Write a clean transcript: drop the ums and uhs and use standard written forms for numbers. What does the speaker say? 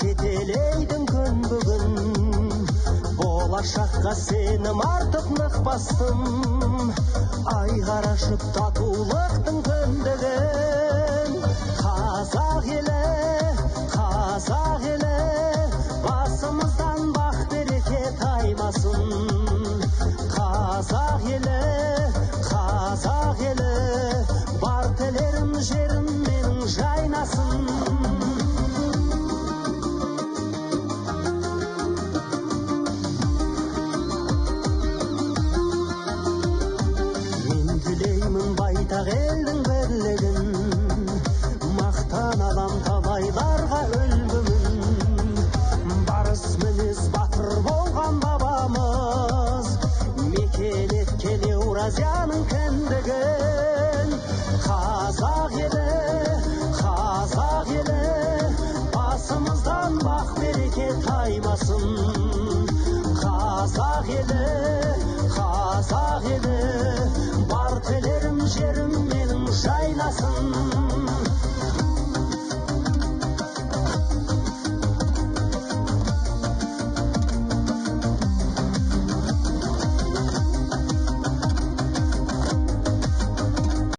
жетелейдің күн бүгін, болашаққа сенім артып нық бастым, ай қарашып татулықтың күндігін. Қазақ елі, басымыздан бақ береке таймасын. Қазақ елі, бар тілерім жерім менің жайнасын. Мен тілеймін байтақ елдің бірлігін, мақтан алам табайларға үлгімін. Барыс мінез батыр болған бабамыз, мекен еткен Еуразияның кіндігін. Қазақ елі, басымыздан бақ береке таймасын. Қазақ елі, бар тілерім жерім менің жайнасын.